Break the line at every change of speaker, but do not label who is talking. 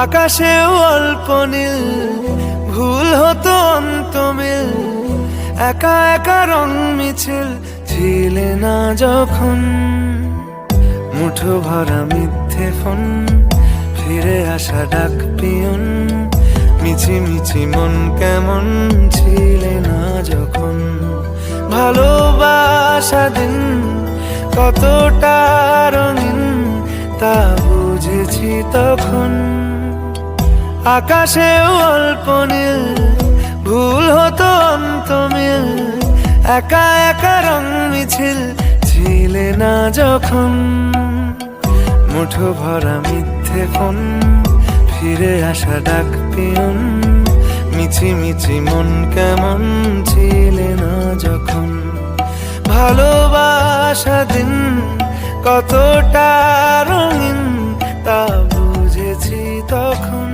আকাশেও অল্প নীল, ভুল হতো অন্তমিল, একা একা রং মিছিল ছিলে না যখন। মুঠো ভরা মিথ্যে ফোন, ফিরে আসা ডাক পিয়ন, মিছি মিছি মন কেমন ছিলে না যখন। ভালোবাসা দিন কতটা রঙিন তা বুঝেছি তখন। আকাশেও অল্প নীল, ভুল হতো অন্তমিল, একা একা রং মিছিল ছিলে না যখন। মুঠো ভরা মিথ্যে ফোন, ফিরে আসা ডাক পিয়ন, মিছি মিছি মন কেমন ছিলে না যখন। ভালোবাসা দিন কতটা রঙিন তা বুঝেছি তখন।